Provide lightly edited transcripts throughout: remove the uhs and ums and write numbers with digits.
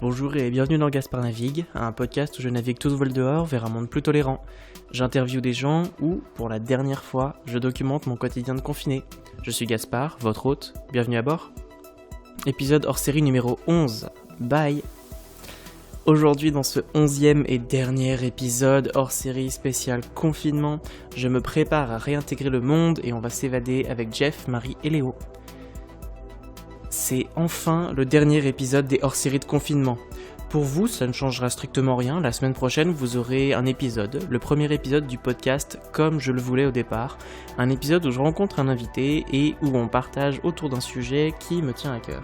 Bonjour et bienvenue dans Gaspard Navigue, un podcast où je navigue tout vol dehors vers un monde plus tolérant. J'interviewe des gens ou, pour la dernière fois, je documente mon quotidien de confiné. Je suis Gaspard, votre hôte, bienvenue à bord. Épisode hors série numéro 11, bye. Aujourd'hui, dans ce 11e et dernier épisode hors série spécial confinement, je me prépare à réintégrer le monde et on va s'évader avec Jeff, Marie et Léo. C'est enfin le dernier épisode des hors-séries de confinement. Pour vous, ça ne changera strictement rien. La semaine prochaine, vous aurez un épisode, le premier épisode du podcast comme je le voulais au départ. Un épisode où je rencontre un invité et où on partage autour d'un sujet qui me tient à cœur.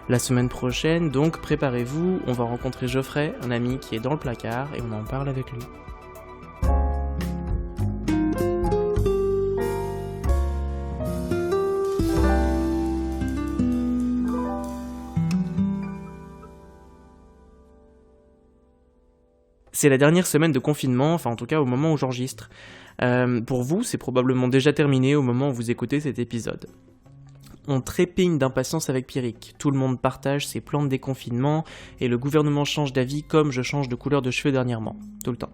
La semaine prochaine, donc, préparez-vous, on va rencontrer Geoffrey, un ami qui est dans le placard, et on en parle avec lui. C'est la dernière semaine de confinement, enfin en tout cas au moment où j'enregistre. Pour vous, c'est probablement déjà terminé au moment où vous écoutez cet épisode. On trépigne d'impatience avec Pierrick. Tout le monde partage ses plans de déconfinement et le gouvernement change d'avis comme je change de couleur de cheveux dernièrement. Tout le temps.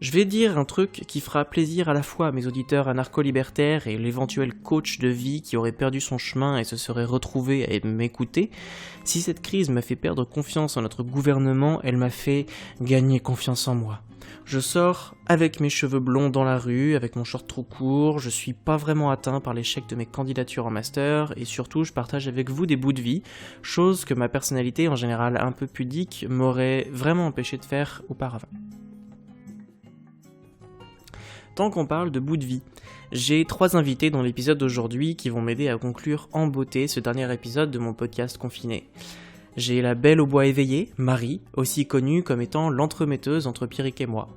Je vais dire un truc qui fera plaisir à la fois à mes auditeurs anarcho-libertaires et l'éventuel coach de vie qui aurait perdu son chemin et se serait retrouvé à m'écouter. Si cette crise m'a fait perdre confiance en notre gouvernement, elle m'a fait gagner confiance en moi. Je sors avec mes cheveux blonds dans la rue, avec mon short trop court, je suis pas vraiment atteint par l'échec de mes candidatures en master, et surtout je partage avec vous des bouts de vie, chose que ma personnalité en général un peu pudique m'aurait vraiment empêché de faire auparavant. Tant qu'on parle de bout de vie, j'ai 3 invités dans l'épisode d'aujourd'hui qui vont m'aider à conclure en beauté ce dernier épisode de mon podcast confiné. J'ai la belle au bois éveillé, Marie, aussi connue comme étant l'entremetteuse entre Pierrick et moi.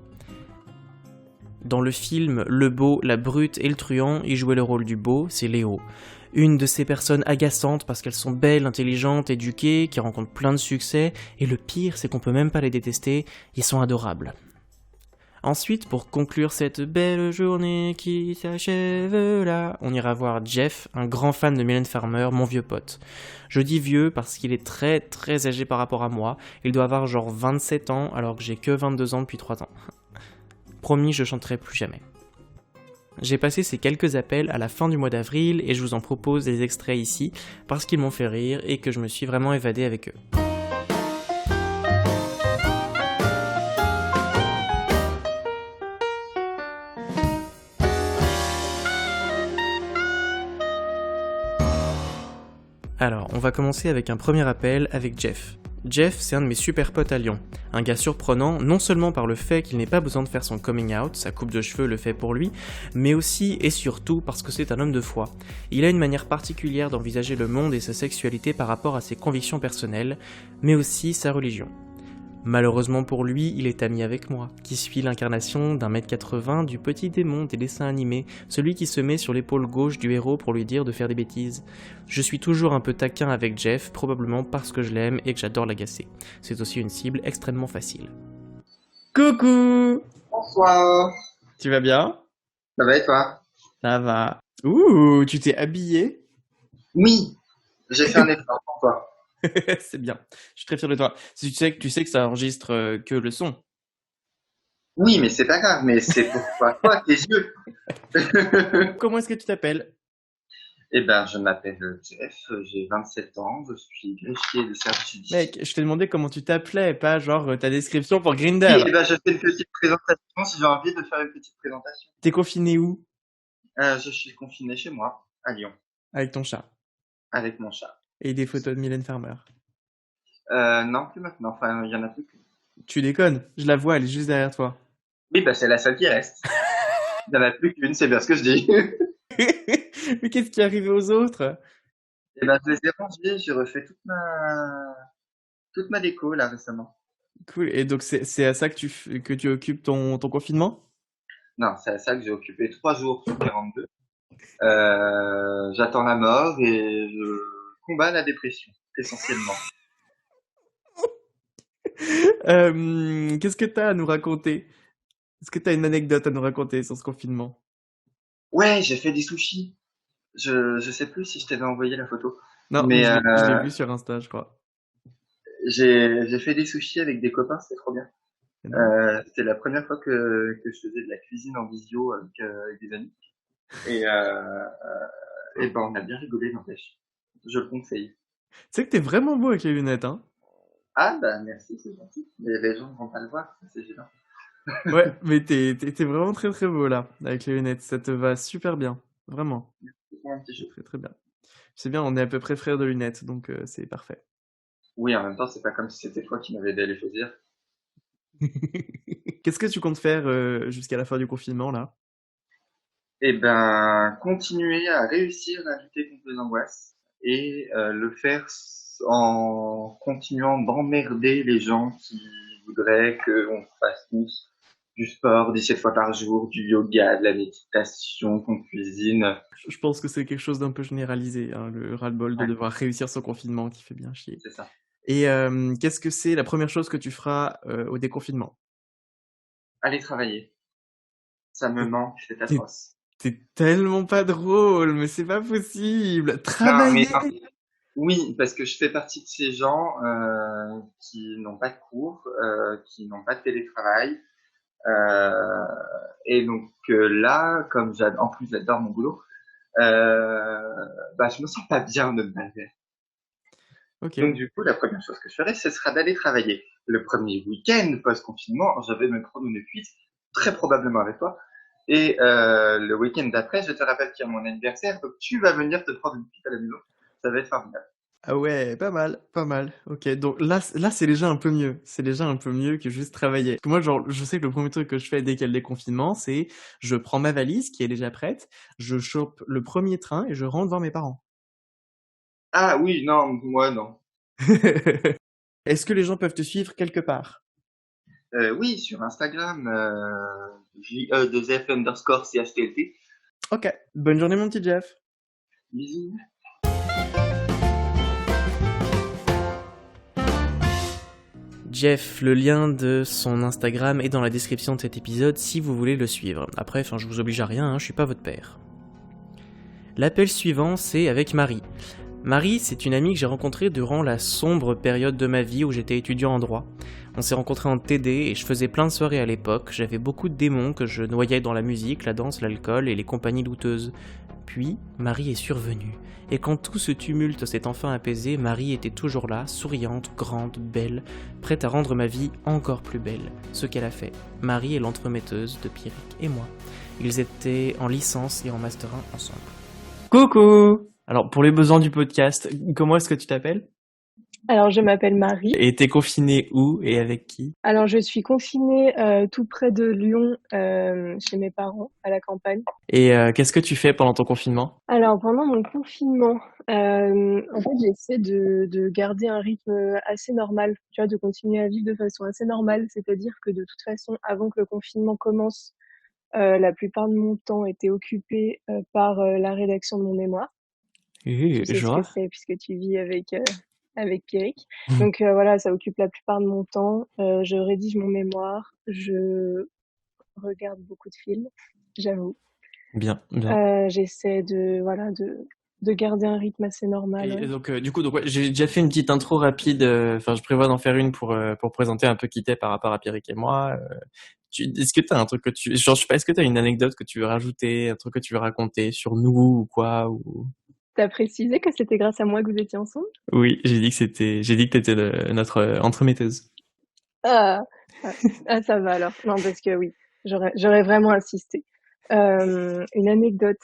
Dans le film Le Beau, la Brute et le Truand, il jouait le rôle du beau, c'est Léo. Une de ces personnes agaçantes parce qu'elles sont belles, intelligentes, éduquées, qui rencontrent plein de succès, et le pire c'est qu'on peut même pas les détester, ils sont adorables. Ensuite, pour conclure cette belle journée qui s'achève là, on ira voir Jeff, un grand fan de Mylène Farmer, mon vieux pote. Je dis vieux parce qu'il est très très âgé par rapport à moi, il doit avoir genre 27 ans alors que j'ai que 22 ans depuis 3 ans. Promis, je chanterai plus jamais. J'ai passé ces quelques appels à la fin du mois d'avril et je vous en propose des extraits ici parce qu'ils m'ont fait rire et que je me suis vraiment évadé avec eux. Alors, on va commencer avec un premier appel avec Jeff. Jeff, c'est un de mes super potes à Lyon. Un gars surprenant, non seulement par le fait qu'il n'ait pas besoin de faire son coming out, sa coupe de cheveux le fait pour lui, mais aussi et surtout parce que c'est un homme de foi. Il a une manière particulière d'envisager le monde et sa sexualité par rapport à ses convictions personnelles, mais aussi sa religion. Malheureusement pour lui, il est ami avec moi, qui suis l'incarnation d'1m80 du petit démon des dessins animés, celui qui se met sur l'épaule gauche du héros pour lui dire de faire des bêtises. Je suis toujours un peu taquin avec Jeff, probablement parce que je l'aime et que j'adore l'agacer. C'est aussi une cible extrêmement facile. Coucou! Bonsoir. Tu vas bien? Ça va et toi? Ça va. Ouh, tu t'es habillé? Oui, j'ai fait un effort pour toi. C'est bien, je suis très fier de toi. Si tu sais que ça enregistre que le son. Oui, mais c'est pas grave, mais c'est pourquoi toi, tes yeux. Comment est-ce que tu t'appelles? Eh ben, je m'appelle Jeff, j'ai 27 ans, je suis greffier de service judiciaire. Mec, je t'ai demandé comment tu t'appelais, pas genre ta description pour Oui, Grindr. eh ben, je fais une petite présentation si j'ai envie de faire une petite présentation. T'es confiné où? Je suis confiné chez moi, à Lyon, Avec ton chat. avec mon chat. Et des photos de Mylène Farmer. Non, plus maintenant, enfin, il y en a plus qu'une. Tu déconnes, je la vois, elle est juste derrière toi. Oui, bah, c'est la seule qui reste. Il y en a plus qu'une, c'est bien ce que je dis. Mais qu'est-ce qui est arrivé aux autres? Eh ben, je les ai rangées, j'ai refait toute ma déco, là, récemment. Cool, et donc c'est à ça que que tu occupes ton confinement? Non, c'est à ça que j'ai occupé 3 jours sur 42. J'attends la mort et je combats la dépression, essentiellement. Qu'est-ce que t'as à nous raconter? Est-ce que t'as une anecdote à nous raconter sur ce confinement? Ouais, j'ai fait des sushis. Je sais plus si je t'avais envoyé la photo, Non, mais mais je l'ai vu sur Insta, je crois. J'ai fait des sushis avec des copains, c'était trop bien. Énorme. C'était la première fois que je faisais de la cuisine en visio avec des amis. Et ben, on a bien rigolé, n'empêche. Je le conseille. Tu sais que t'es vraiment beau avec les lunettes, hein? Ah, bah, merci, c'est gentil. Mais les gens ne vont pas le voir, c'est gênant. Ouais, mais t'es vraiment très très beau là, avec les lunettes. Ça te va super bien. Vraiment. C'est pour un petit C'est jeu. très très bien. C'est bien, on est à peu près frères de lunettes, donc c'est parfait. Oui, en même temps, c'est pas comme si c'était toi qui m'avais aidé à les choisir. Qu'est-ce que tu comptes faire jusqu'à la fin du confinement là? Eh ben, continuer à réussir à lutter contre les angoisses et le faire en continuant d'emmerder les gens qui voudraient qu'on fasse tous du sport 17 fois par jour, du yoga, de la méditation, qu'on cuisine. Je pense que c'est quelque chose d'un peu généralisé, hein, le ras-le-bol de Ouais, devoir réussir son confinement qui fait bien chier. c'est ça. Et qu'est-ce que c'est la première chose que tu feras au déconfinement? Aller travailler. Ça me manque, c'est T'es atroce. t'es tellement pas drôle, mais c'est pas possible. Non, mais Travailler! oui, parce que je fais partie de ces gens qui n'ont pas de cours, qui n'ont pas de télétravail. Euh, et donc là, comme en plus j'adore mon boulot, bah je me sens pas bien de me faire. Ok. Donc du coup, la première chose que je ferai, ce sera d'aller travailler. Le premier week-end post-confinement, je vais me prendre une cuite, très probablement avec toi. Et le week-end d'après, je te rappelle qu'il y a mon anniversaire, donc tu vas venir te prendre une cuite à la maison. Ça va être formidable. Ah ouais, pas mal, pas mal. Ok, donc là c'est déjà un peu mieux. C'est déjà un peu mieux que juste travailler. Parce que moi, genre, je sais que le premier truc que je fais dès qu'il y a le déconfinement, c'est je prends ma valise qui est déjà prête, je chope le premier train et je rentre voir mes parents. Ah oui, non, moi non. Est-ce que les gens peuvent te suivre quelque part? Oui, sur Instagram, JE2F_CHTLT. Ok, bonne journée mon petit Jeff. Bisous. Jeff, le lien de son Instagram est dans la description de cet épisode si vous voulez le suivre. Après, je vous oblige à rien, hein, je suis pas votre père. L'appel suivant, c'est avec Marie. Marie, c'est une amie que j'ai rencontrée durant la sombre période de ma vie où j'étais étudiant en droit. On s'est rencontrés en TD et je faisais plein de soirées à l'époque, j'avais beaucoup de démons que je noyais dans la musique, la danse, l'alcool et les compagnies douteuses. Puis, Marie est survenue. Et quand tout ce tumulte s'est enfin apaisé, Marie était toujours là, souriante, grande, belle, prête à rendre ma vie encore plus belle. Ce qu'elle a fait. Marie est l'entremetteuse de Pierrick et moi. Ils étaient en licence et en master 1 ensemble. Coucou! Alors, pour les besoins du podcast, comment est-ce que tu t'appelles? Alors, je m'appelle Marie. Et t'es confinée où et avec qui? Alors, je suis confinée tout près de Lyon, chez mes parents, à la campagne. Et qu'est-ce que tu fais pendant ton confinement? Alors, pendant mon confinement, en fait, j'essaie de garder un rythme assez normal, tu vois, de continuer à vivre de façon assez normale. C'est-à-dire que de toute façon, avant que le confinement commence, la plupart de mon temps était occupé par la rédaction de mon mémoire. Tu sais Je ce que vois. c'est puisque tu vis avec Pierrick. Donc voilà, ça occupe la plupart de mon temps. Je rédige mon mémoire, je regarde beaucoup de films, j'avoue. Bien, bien. J'essaie de garder un rythme assez normal, Et ouais. donc, du coup, ouais, j'ai déjà fait une petite intro rapide. Enfin, je prévois d'en faire une pour présenter un peu qui t'es par rapport à Pierrick et moi. Est-ce que t'as un truc que genre, je sais pas, est-ce que t'as une anecdote que tu veux rajouter, un truc que tu veux raconter sur nous ou quoi ou... T'as précisé que c'était grâce à moi que vous étiez ensemble? Oui, j'ai dit que t'étais notre entremetteuse. Ah, ah, ah, ça va alors. Non, parce que oui, j'aurais vraiment insisté. Une anecdote.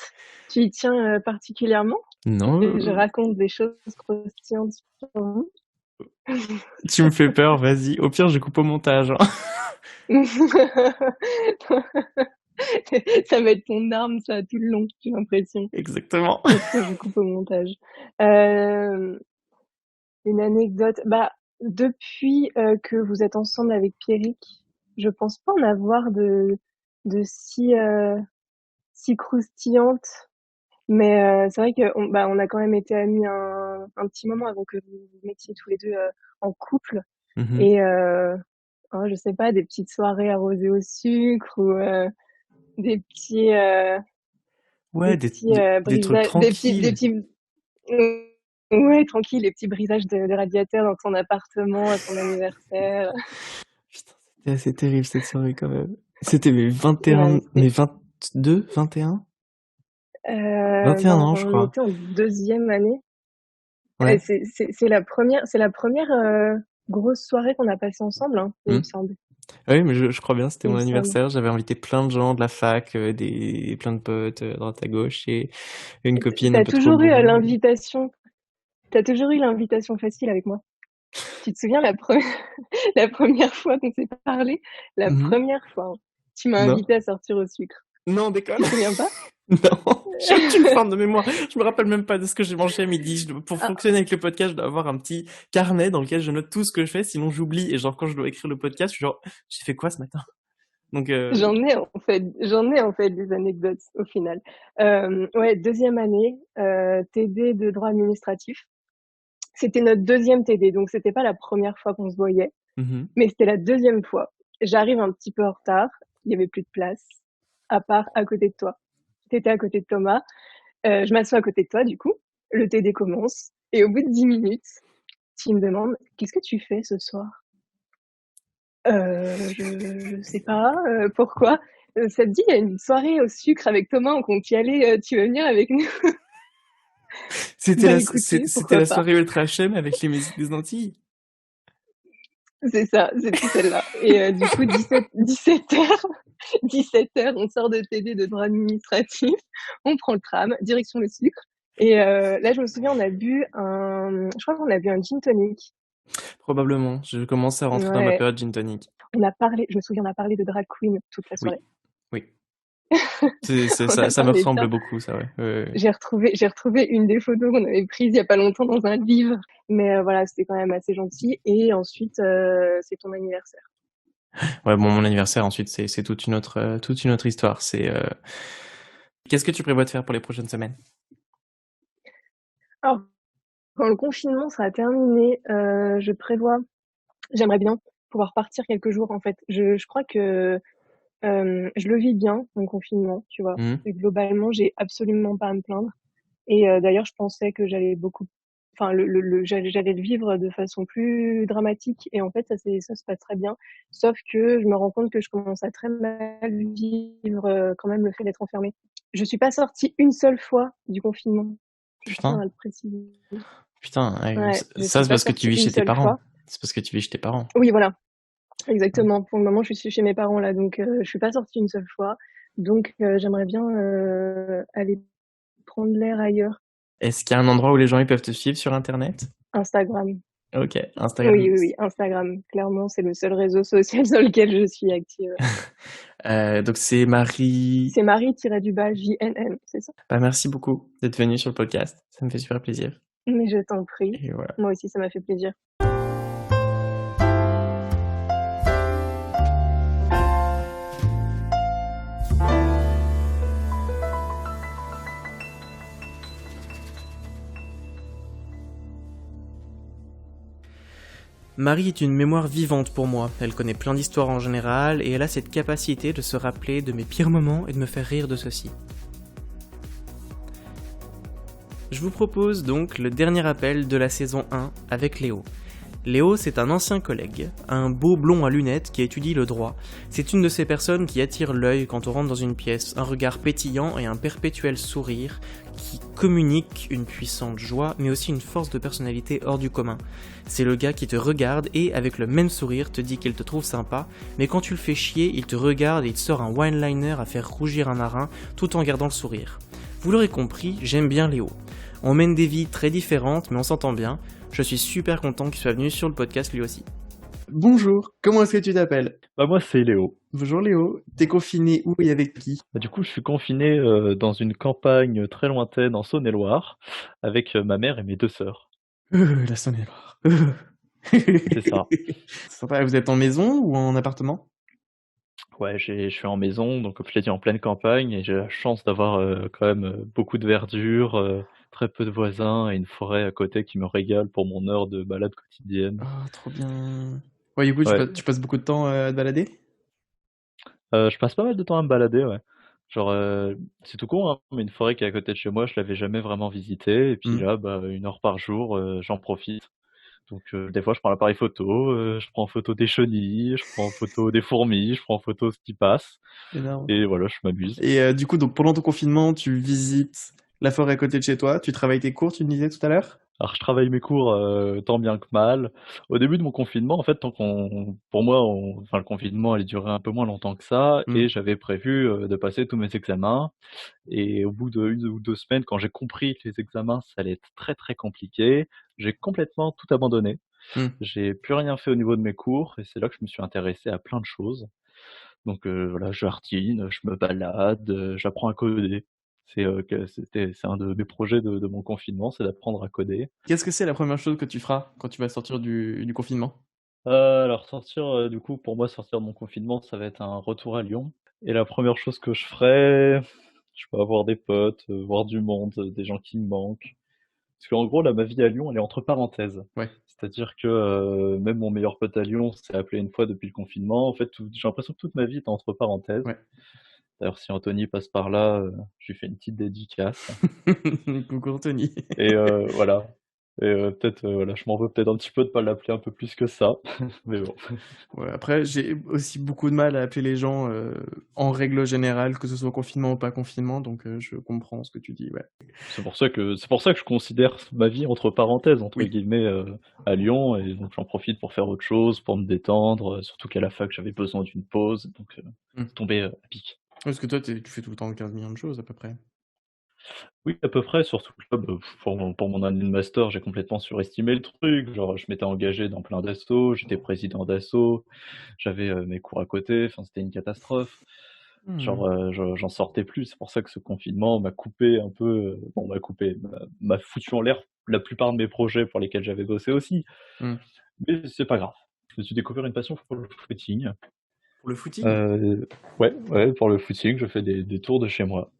Tu y tiens particulièrement? Que je Non, raconte des choses croustillantes sur vous? tu me fais peur, vas-y. Au pire, je coupe au montage, hein. Ça va être ton arme, ça, tout le long, j'ai l'impression. Exactement. Au pire, je coupe au montage. Euh, une anecdote. Bah, depuis que vous êtes ensemble avec Pierrick, je pense pas en avoir de si croustillante. Mais c'est vrai qu'on bah, on a quand même été amis un petit moment avant que vous vous mettiez tous les deux en couple. Mhm. Et hein, je sais pas, des petites soirées arrosées au sucre ou des petits Ouais, des des trucs des tranquilles. petits Ouais, tranquille, les petits brisages de radiateurs dans ton appartement à ton anniversaire. Putain, c'était assez terrible cette soirée quand même. C'était mes Ouais, 21, mes 22, 21? 21 ans, je on crois. était en deuxième année. Ouais. C'est la première grosse soirée qu'on a passée ensemble, hein, il Hmm. me semble. Oui, mais je crois bien, c'était Il mon me semble. anniversaire. J'avais invité plein de gens de la fac, plein de potes à droite à gauche et une copine un T'as peu trop toujours eu bourrée. l'invitation. T'as toujours eu l'invitation facile avec moi. Tu te souviens la première fois qu'on s'est parlé, la Mhm. première fois, hein, tu m'as Non. invité à sortir au sucre. Non, Tu déconne. te souviens pas? Non, j'ai aucune forme de mémoire. Je me rappelle même pas de ce que j'ai mangé à midi. Pour Ah, fonctionner avec le podcast, je dois avoir un petit carnet dans lequel je note tout ce que je fais, sinon j'oublie. Et genre, quand je dois écrire le podcast, je suis genre, j'ai fait quoi ce matin? Donc, j'en ai en fait des anecdotes au final. Ouais, deuxième année, TD de droit administratif. C'était notre deuxième TD, donc c'était pas la première fois qu'on se voyait, mhm. mais c'était la deuxième fois. J'arrive un petit peu en retard, il y avait plus de place, à part à côté de toi. T'étais à côté de Thomas, je m'assois à côté de toi du coup, le TD commence, et au bout de 10 minutes, tu me demandes, qu'est-ce que tu fais ce soir? Je sais pas, pourquoi? Ça te dit, il y a une soirée au sucre avec Thomas, on compte y aller, tu veux venir avec nous? Bah écoutez, C'était pourquoi la pas? soirée Ultra HM avec les musiques des Antilles. C'est ça, c'était celle-là. Et du coup, 17h, 17h, on sort de TD de droit administratif, on prend le tram, direction le sucre. Et là, je me souviens, je crois qu'on a bu un gin tonic. Probablement. Je commence à rentrer dans ma Ouais, période gin tonic. je me souviens, on a parlé de drag queen toute la soirée. Oui, oui. On a Ça me parlé de ressemble ça. beaucoup, ça, ouais. Ouais, ouais. J'ai retrouvé une des photos qu'on avait prises il y a pas longtemps dans un livre. Mais voilà, c'était quand même assez gentil. Et ensuite, c'est ton anniversaire. Ouais, bon, mon anniversaire, ensuite, c'est toute une autre histoire. Qu'est-ce que tu prévois de faire pour les prochaines semaines? Alors, quand le confinement sera terminé, j'aimerais bien pouvoir partir quelques jours en fait. Je crois que je le vis bien, mon confinement, tu vois. Mhm. Et globalement, j'ai absolument pas à me plaindre. Et d'ailleurs, je pensais que j'allais beaucoup, enfin, j'allais le vivre de façon plus dramatique. Et en fait, ça se passe très bien. Sauf que je me rends compte que je commence à très mal vivre quand même le fait d'être enfermée. Je suis pas sortie une seule fois du confinement. Je tiens Putain, à le préciser. putain. Ouais, Ouais, je ça, suis c'est pas parce que tu sortie vis une chez tes seule parents. fois. C'est parce que tu vis chez tes parents. Oui, voilà. Ouais. Exactement. Pour le moment, je suis chez mes parents là, donc je suis pas sortie une seule fois. Donc j'aimerais bien aller prendre l'air ailleurs. Est-ce qu'il y a un endroit où les gens ils peuvent te suivre sur Internet? Instagram. Ok, Oui, Instagram. oui, oui, Instagram. Clairement, c'est le seul réseau social sur lequel je suis active. Donc c'est Marie. C'est Marie-du-bas JNN, c'est ça. Bah, merci beaucoup d'être venue sur le podcast. Ça me fait super plaisir. Mais je t'en prie. Et voilà. Moi aussi, ça m'a fait plaisir. Marie est une mémoire vivante pour moi. Elle connaît plein d'histoires en général et elle a cette capacité de se rappeler de mes pires moments et de me faire rire de ceux-ci. Je vous propose donc le dernier appel de la saison 1 avec Léo. Léo, c'est un ancien collègue, un beau blond à lunettes qui étudie le droit. C'est une de ces personnes qui attirent l'œil quand on rentre dans une pièce, un regard pétillant et un perpétuel sourire qui communique une puissante joie, mais aussi une force de personnalité hors du commun. C'est le gars qui te regarde et, avec le même sourire, te dit qu'il te trouve sympa, mais quand tu le fais chier, il te regarde et il te sort un one-liner à faire rougir un marin, tout en gardant le sourire. Vous l'aurez compris, j'aime bien Léo. On mène des vies très différentes, mais on s'entend bien. Je suis super content qu'il soit venu sur le podcast lui aussi. Bonjour, comment est-ce que tu t'appelles? Bah moi c'est Léo. Bonjour Léo, t'es confiné où et avec qui? Bah, du coup je suis confiné dans une campagne très lointaine en Saône-et-Loire avec ma mère et mes deux sœurs. La Saône-et-Loire. C'est ça. Sympa, vous êtes en maison ou en appartement? Ouais, je suis en maison, donc comme je l'ai dit en pleine campagne, et j'ai la chance d'avoir quand même beaucoup de verdure, très peu de voisins et une forêt à côté qui me régale pour mon heure de balade quotidienne. Oh, trop bien. Ouais, du coup, Ouais, tu passes beaucoup de temps à te balader? je passe pas mal de temps à me balader, ouais. Genre, c'est tout con, hein, mais une forêt qui est à côté de chez moi, je l'avais jamais vraiment visitée et puis Mmh. là, 1 heure par jour, j'en profite. Donc, des fois, je prends l'appareil photo, je prends en photo des chenilles, je prends en photo des fourmis, je prends en photo ce qui passe Énorme. et voilà, je m'amuse. Et du coup, donc pendant ton confinement, tu visites la forêt à côté de chez toi, tu travailles tes cours, tu me disais tout à l'heure? Alors je travaille mes cours, tant bien que mal. Au début de mon confinement, en fait, pour moi, le confinement allait durer un peu moins longtemps que ça Mmh. et j'avais prévu, de passer tous mes examens et au bout d'1 ou 2 semaines, quand j'ai compris que les examens, ça allait être très, très compliqué, j'ai complètement tout abandonné. Mmh. J'ai plus rien fait au niveau de mes cours et c'est là que je me suis intéressé à plein de choses. Donc voilà, je jardine, je me balade, j'apprends à coder. C'est un de mes projets de mon confinement, c'est d'apprendre à coder. Qu'est-ce que c'est la première chose que tu feras quand tu vas sortir du confinement? Alors sortir, du coup, pour moi, sortir de mon confinement, ça va être un retour à Lyon et la première chose que je ferai, je vais avoir des potes, voir du monde, des gens qui me manquent. Parce qu'en gros, là, ma vie à Lyon, elle est entre parenthèses. Ouais, C'est-à-dire que, même mon meilleur pote à Lyon s'est appelé une fois depuis le confinement. En fait, j'ai l'impression que toute ma vie est entre parenthèses. ouais. D'ailleurs, si Anthony passe par là, je lui fais une petite dédicace Coucou Anthony. et voilà et peut-être, voilà, je m'en veux peut-être un petit peu de pas l'appeler un peu plus que ça, mais bon. Ouais, après, j'ai aussi beaucoup de mal à appeler les gens, en règle générale, que ce soit confinement ou pas confinement, donc je comprends ce que tu dis, ouais. C'est pour ça que je considère ma vie entre parenthèses, entre Oui. guillemets, à Lyon et donc j'en profite pour faire autre chose, pour me détendre, surtout qu'à la fac, j'avais besoin d'une pause donc Mmh. c'est tombé, à pic. Parce que toi, tu fais tout le temps 15 millions de choses à peu près. Oui, à peu près, surtout que là, pour mon année de master, j'ai complètement surestimé le truc. Genre, je m'étais engagé dans plein d'assos, j'étais président d'asso, j'avais, mes cours à côté, enfin, c'était une catastrophe. Mmh. Genre, j'en sortais plus. C'est pour ça que ce confinement m'a coupé un peu, m'a foutu en l'air la plupart de mes projets pour lesquels j'avais bossé aussi. Mmh. Mais c'est pas grave. Je me suis découvert une passion pour le footing. Pour le footing? Heu, ouais, ouais, pour le footing, je fais des tours de chez moi.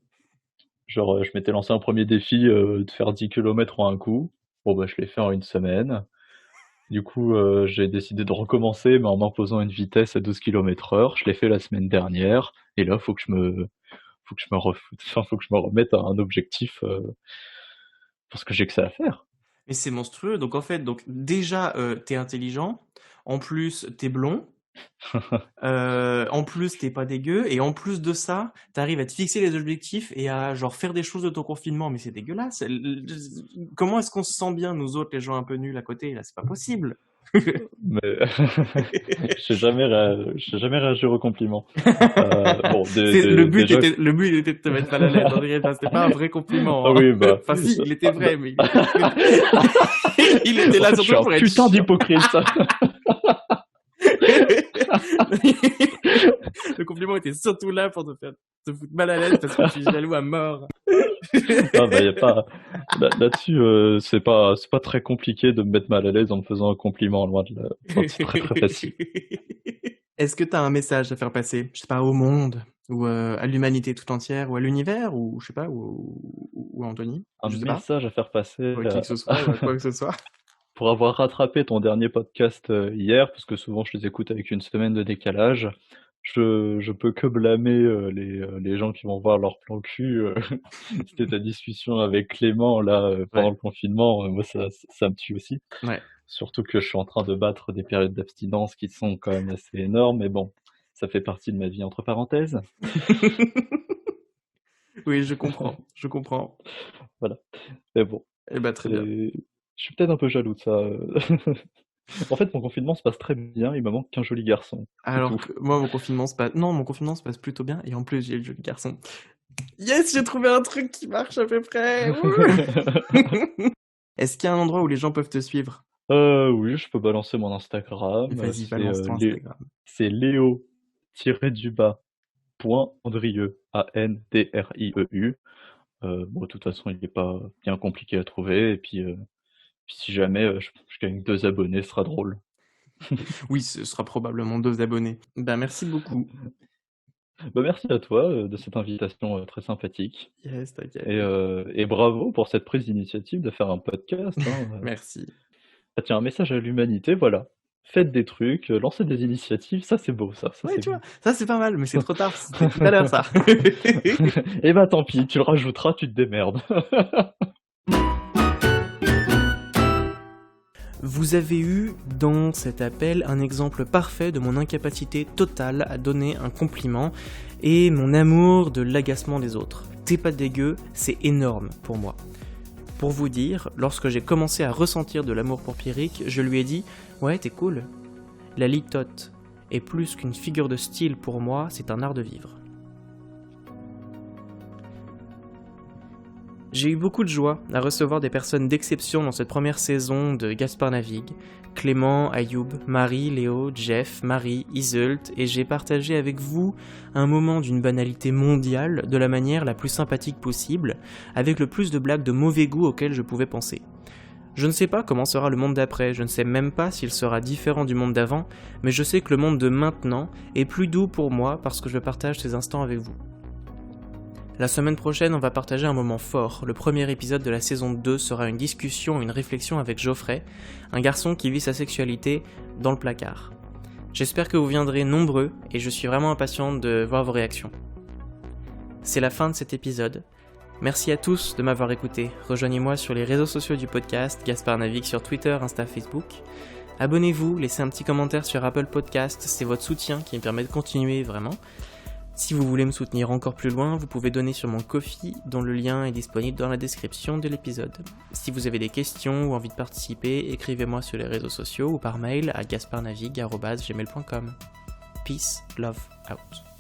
Genre, je m'étais lancé un premier défi, de faire 10 kilomètres en un coup. Bon, bah, je l'ai fait en une semaine. Du coup, j'ai décidé de recommencer, mais en m'imposant une vitesse à 12 km/h. Je l'ai fait la semaine dernière et là, faut que je me remette à un objectif, parce que j'ai que ça à faire. Mais c'est monstrueux, donc en fait, déjà, tu intelligent, en plus, t'es blond, en plus, t'es pas dégueu et en plus de ça, t'arrives à te fixer les objectifs et à genre faire des choses de ton confinement, mais c'est dégueulasse. Comment est-ce qu'on se sent bien, nous autres, les gens un peu nuls à côté, là? C'est pas possible. Mais j'ai jamais réagi au compliment. Bon, déjà Le but il était de te mettre mal à l'aise. En vrai, enfin, c'était pas un vrai ah compliment, hein. oui, bah, Enfin si, il était ah vrai, mais il était là je suis surtout un pour être putain chiant. d'hypocrite. Le compliment était surtout là pour te foutre mal à l'aise parce que tu es jaloux à mort. Ah bah, y a pas là-dessus, c'est pas très compliqué de me mettre mal à l'aise en me faisant un compliment, loin de là. Enfin, c'est très, très facile. Est-ce que tu as un message à faire passer, je sais pas, au monde ou à l'humanité tout entière ou à l'univers ou je sais pas ou à Anthony, Un je sais pas, message à faire passer, ou à qui que ce soit ou à quoi que ce soit? pour avoir rattrapé ton dernier podcast, hier, parce que souvent je les écoute avec une semaine de décalage, je peux que blâmer, les gens qui vont voir leur plan cul, c'était ta discussion avec Clément là, pendant Ouais, le confinement, moi ça me tue aussi. ouais. Surtout que je suis en train de battre des périodes d'abstinence qui sont quand même assez énormes, mais bon, ça fait partie de ma vie entre parenthèses. Oui, je comprends, je comprends. Voilà, mais bon, Eh ben, très bien. je suis peut-être un peu jaloux de ça, En fait, mon confinement se passe très bien, il me manque qu'un joli garçon, c'est Alors tout. que moi, mon confinement se passe plutôt bien et en plus, j'ai le joli garçon. Yes, j'ai trouvé un truc qui marche à peu près. Wouh. Est-ce qu'il y a un endroit où les gens peuvent te suivre? Oui, je peux balancer mon Instagram, Vas-y, balance ton Instagram. c'est léo-du-bas.andrieux, Andrieu. Bon, de toute façon, il est pas bien compliqué à trouver et puis si jamais, je gagne 2 abonnés, ce sera drôle. Oui, ce sera probablement 2 abonnés. Ben, merci beaucoup. Bah, merci à toi, de cette invitation, très sympathique Yes, t'inquiète. et bravo pour cette prise d'initiative de faire un podcast, hein, Merci. ça tient un message à l'humanité, voilà. faites des trucs, lancez des initiatives, ça c'est beau, ça Ouais, c'est tu vois, beau. ça c'est pas mal, mais c'est trop tard, c'était tout à l'heure ça. Et bah tant pis, tu le rajouteras, tu te démerdes. Vous avez eu dans cet appel un exemple parfait de mon incapacité totale à donner un compliment et mon amour de l'agacement des autres. T'es pas dégueu, c'est énorme pour moi. Pour vous dire, lorsque j'ai commencé à ressentir de l'amour pour Pierrick, je lui ai dit « Ouais, t'es cool ». La litote est plus qu'une figure de style pour moi, c'est un art de vivre. J'ai eu beaucoup de joie à recevoir des personnes d'exception dans cette première saison de Gaspard Navigue. Clément, Ayoub, Marie, Léo, Jeff, Marie, Iseult, et j'ai partagé avec vous un moment d'une banalité mondiale de la manière la plus sympathique possible, avec le plus de blagues de mauvais goût auxquelles je pouvais penser. Je ne sais pas comment sera le monde d'après, je ne sais même pas s'il sera différent du monde d'avant, mais je sais que le monde de maintenant est plus doux pour moi parce que je partage ces instants avec vous. La semaine prochaine, on va partager un moment fort. Le premier épisode de la saison 2 sera une discussion et une réflexion avec Geoffrey, un garçon qui vit sa sexualité dans le placard. J'espère que vous viendrez nombreux et je suis vraiment impatient de voir vos réactions. C'est la fin de cet épisode. Merci à tous de m'avoir écouté. Rejoignez-moi sur les réseaux sociaux du podcast, Gaspard Navigue sur Twitter, Insta, Facebook. Abonnez-vous, laissez un petit commentaire sur Apple Podcast, c'est votre soutien qui me permet de continuer vraiment. Si vous voulez me soutenir encore plus loin, vous pouvez donner sur mon Ko-fi, dont le lien est disponible dans la description de l'épisode. Si vous avez des questions ou envie de participer, écrivez-moi sur les réseaux sociaux ou par mail à gasparnavigue@gmail.com. Peace, love, out.